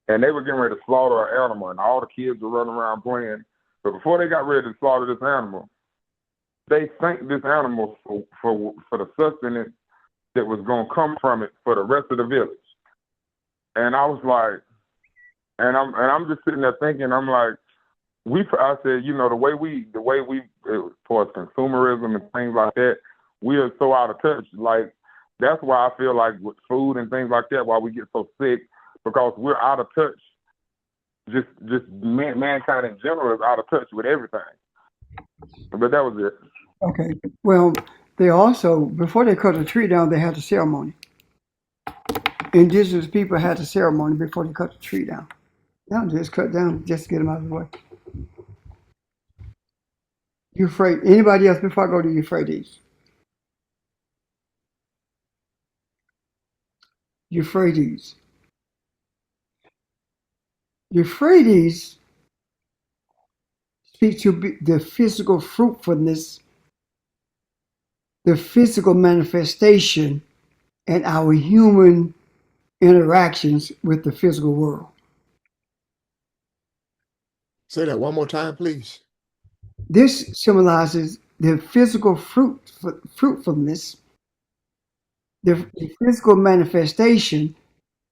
and they were getting ready to slaughter an animal, and all the kids were running around playing. But before they got ready to slaughter this animal, they thanked this animal for the sustenance that was going to come from it for the rest of the village. And I was like, and I'm just sitting there thinking, I'm like, I said, you know, the way we, as far as consumerism and things like that, we are so out of touch. Like, that's why I feel like with food and things like that, why we get so sick, because we're out of touch. Just mankind in general is out of touch with everything. But that was it. Okay. Well, they also, before they cut a tree down, they had a ceremony. Indigenous people had a ceremony before they cut the tree down. Now just cut down, just to get them out of the way. Anybody else before I go to Euphrates? Euphrates. Euphrates speaks to the physical fruitfulness, the physical manifestation, and our human interactions with the physical world. Say that one more time, please. This symbolizes the physical fruitfulness, the physical manifestation,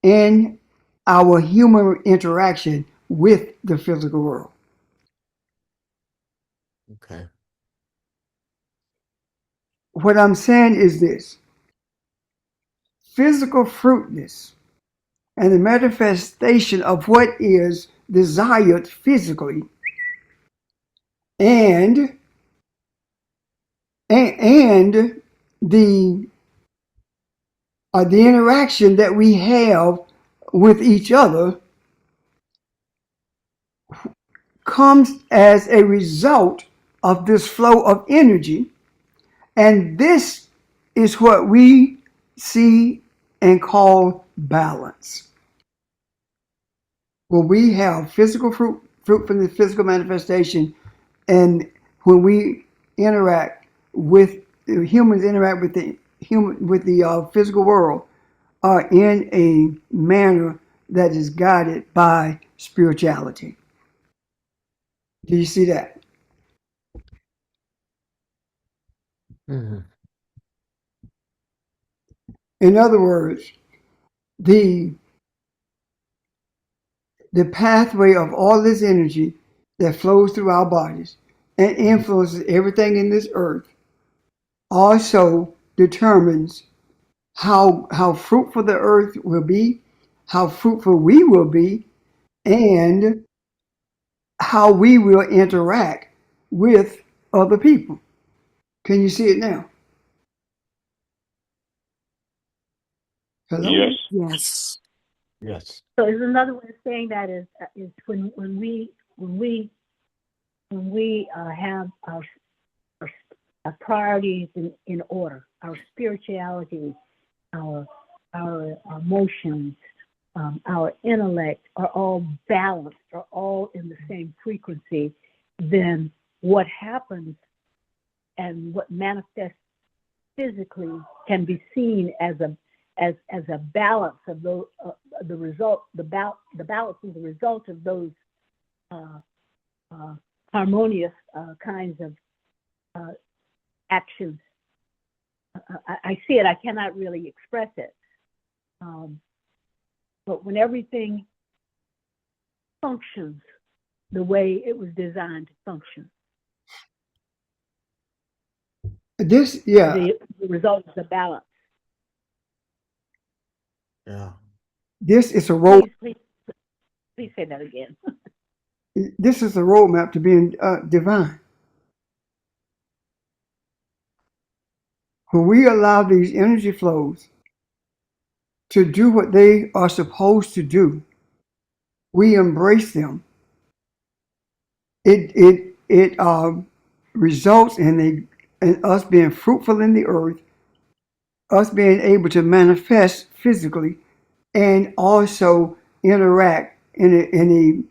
and our human interaction with the physical world. Okay. What I'm saying is this: physical fruitness and the manifestation of what is desired physically, and the interaction that we have with each other comes as a result of this flow of energy, and this is what we see and call balance. When we have physical fruit from the physical manifestation, and when we interact with humans, interact with the physical world, are in a manner that is guided by spirituality. Do you see that? Mm-hmm. In other words, the pathway of all this energy that flows through our bodies and influences everything in this earth also determines how fruitful the earth will be, how fruitful we will be, and how we will interact with other people. Can you see it now? Hello? Yes. Yes. Yes. So is another way of saying that is when we have our priorities in order, our spirituality, our emotions, our intellect are all balanced, are all in the same frequency, then what happens and what manifests physically can be seen as a balance of those the balance is the result of those harmonious kinds of actions. I see it. I cannot really express it. But when everything functions the way it was designed to function, the result is a balance. Yeah. This is a road. Please say that again. This is a roadmap to being divine. When we allow these energy flows to do what they are supposed to do, we embrace them. It results in us being fruitful in the earth, us being able to manifest physically, and also interact in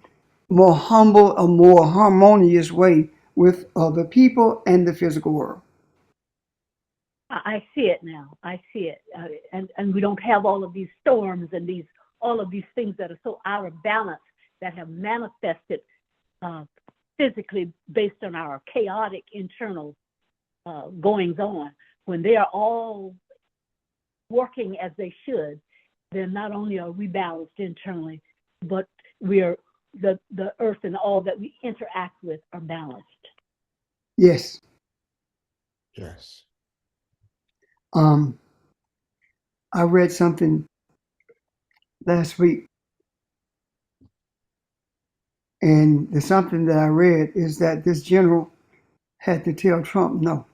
more humble, a more harmonious way with other people and the physical world. I see it now. I see it, and we don't have all of these storms and all of these things that are so out of balance that have manifested physically based on our chaotic internal goings on. When they are all working as they should, then not only are we balanced internally, but we are the earth and all that we interact with are balanced. Yes. Yes. I read something last week, and the something that I read is that this general had to tell Trump no,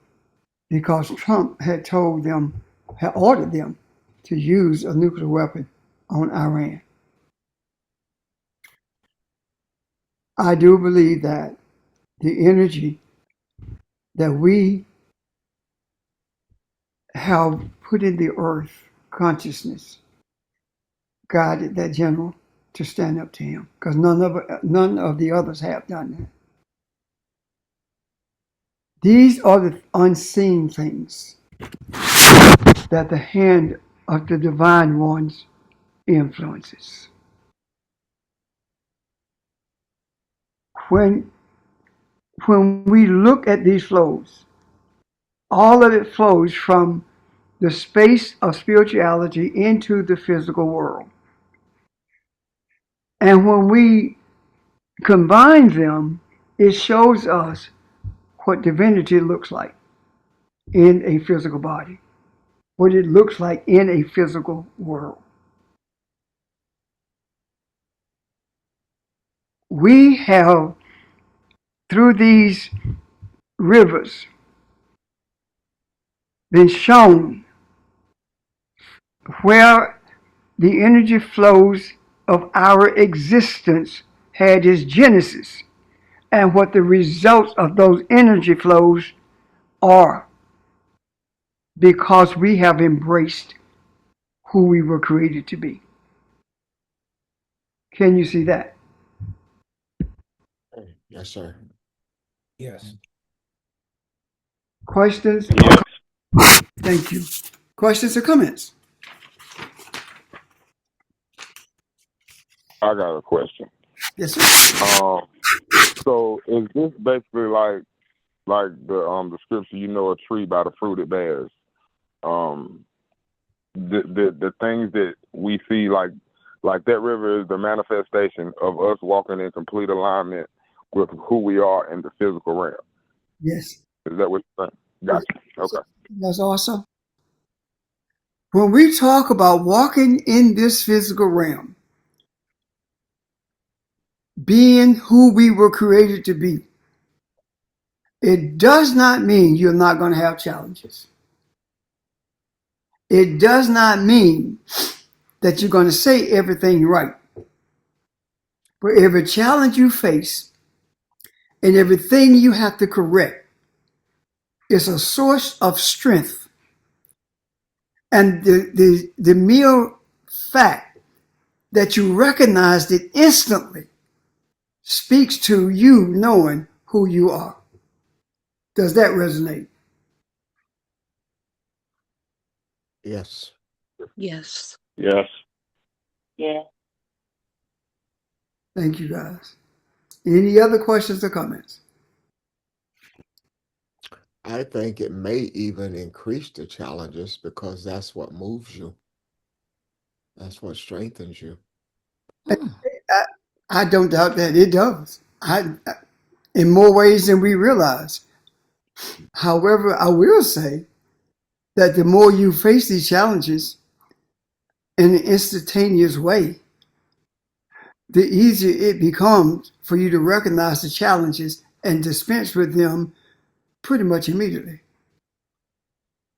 because Trump had ordered them to use a nuclear weapon on Iran. I do believe that the energy that we have put in the earth consciousness guided that general to stand up to him, because none of the others have done that. These are the unseen things that the hand of the divine ones influences. When we look at these flows, all of it flows from the space of spirituality into the physical world. And when we combine them, it shows us what divinity looks like in a physical body, what it looks like in a physical world. We have, through these rivers, been shown where the energy flows of our existence had its genesis and what the results of those energy flows are, because we have embraced who we were created to be. Can you see that? Yes, sir. Yes. Questions? Yes. Thank you. Questions or comments? I got a question. Yes, sir. So is this basically like the scripture, a tree by the fruit it bears? The things that we see, like that river is the manifestation of us walking in complete alignment with who we are in the physical realm. Yes. Is that what you're saying? Gotcha. Okay. That's awesome. When we talk about walking in this physical realm, being who we were created to be, it does not mean you're not going to have challenges. It does not mean that you're going to say everything right. But every challenge you face and everything you have to correct is a source of strength. And the mere fact that you recognized it instantly speaks to you knowing who you are. Does that resonate? Yes. Yes. Yes. Yeah. Thank you, guys. Any other questions or comments? I think it may even increase the challenges because that's what moves you. That's what strengthens you. I don't doubt that it does. In more ways than we realize. However, I will say that the more you face these challenges in an instantaneous way, the easier it becomes for you to recognize the challenges and dispense with them pretty much immediately.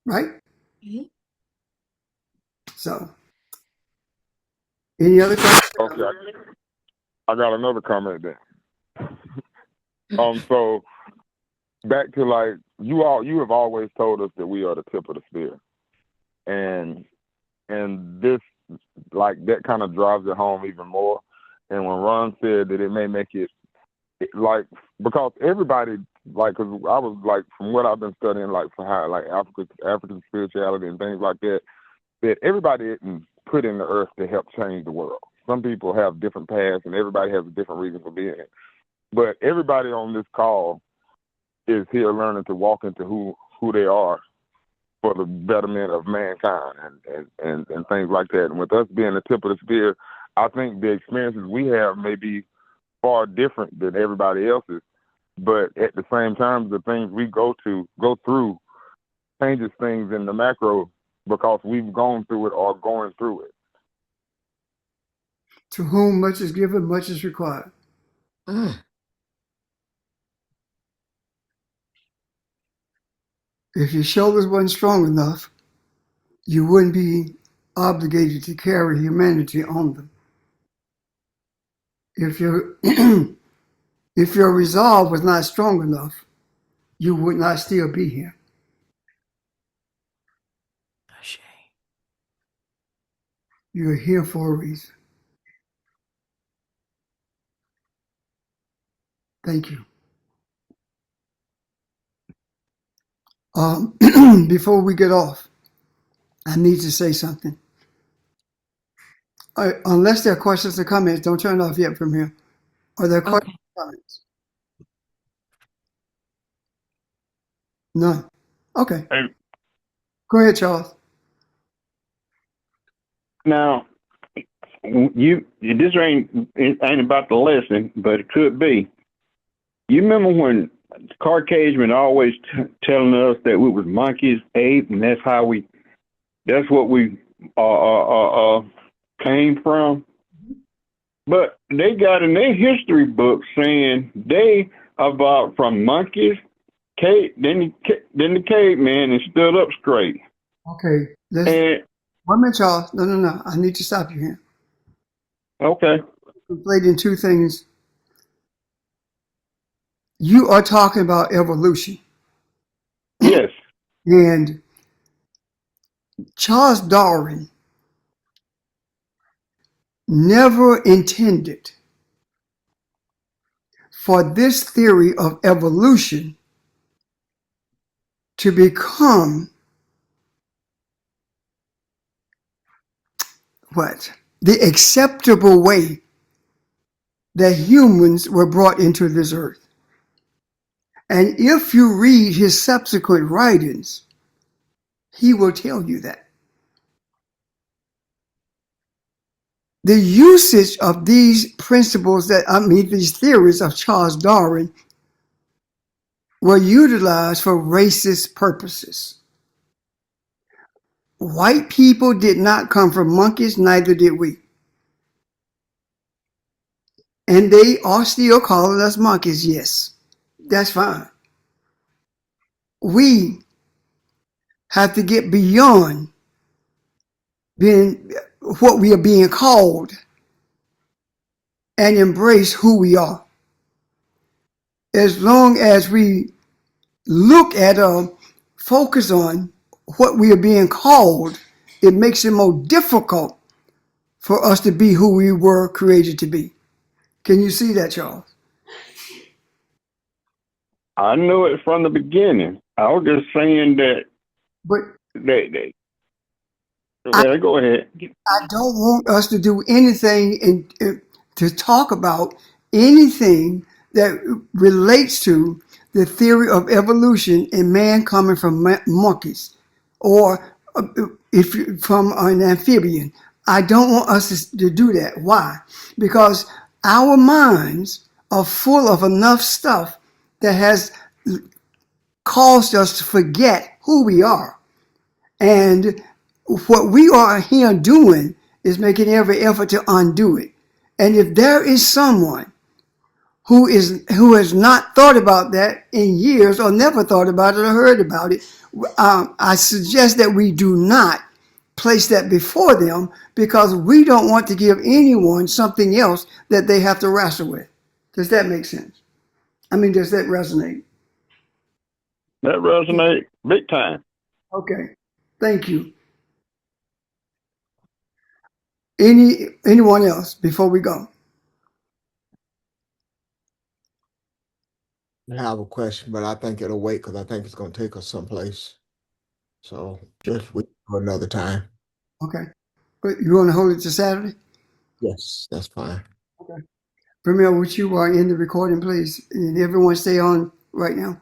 Right? Mhm. So, any other questions? Okay. I got another comment then. So back to you have always told us that we are the tip of the spear, and this that kind of drives it home even more. and when Ron said that it may make it like, because everybody, like, cause I was like, from what I've been studying, like for how like African spirituality and things like that, that everybody isn't put in the earth to help change the world. Some people have different paths, and everybody has a different reason for being it. But everybody on this call is here learning to walk into who they are for the betterment of mankind and things like that. And with us being the tip of the spear, I think the experiences we have may be far different than everybody else's, but at the same time, the things we go through changes things in the macro because we've gone through it or going through it. To whom much is given, much is required. Mm. If your shoulders weren't strong enough, you wouldn't be obligated to carry humanity on them. If your if your resolve was not strong enough, you would not still be here. Ashe. You're here for a reason. Thank you. Before we get off, I need to say something. Unless there are questions or comments, don't turn off yet from here. Are there questions or comments? None. Okay. Hey. Go ahead, Charles. Now, this ain't about the lesson, but it could be. You remember when Caucasian always telling us that we was monkeys, apes, and that's what we came from. But they got in their history book saying they about from monkeys, then the caveman, and stood up straight. Okay. And 1 minute, Charles. No. I need to stop you here. okay. Conflating two things. You are talking about evolution. Yes. And Charles Darwin never intended for this theory of evolution to become the acceptable way that humans were brought into this earth. And if you read his subsequent writings, he will tell you that. The usage of these principles these theories of Charles Darwin were utilized for racist purposes. White people did not come from monkeys, neither did we. And they are still calling us monkeys, yes. That's fine. We have to get beyond being what we are being called and embrace who we are. As long as we look at focus on what we are being called, it makes it more difficult for us to be who we were created to be. Can you see that, Charles? I knew it from the beginning. I was just saying that. But go ahead. I don't want us to do anything to talk about anything that relates to the theory of evolution and man coming from monkeys or from an amphibian. I don't want us to do that. Why? Because our minds are full of enough stuff that has caused us to forget who we are. And what we are here doing is making every effort to undo it. And if there is someone who has not thought about that in years or never thought about it or heard about it, I suggest that we do not place that before them, because we don't want to give anyone something else that they have to wrestle with. Does that make sense? I mean, does that resonate? That resonates big time. Okay. Thank you. Anyone else before we go? have a question, but I think it'll wait because I think it's going to take us someplace. So just wait for another time. Okay. But you want to hold it to Saturday? Yes, that's fine. Premier, would you end the recording, please? And everyone stay on right now.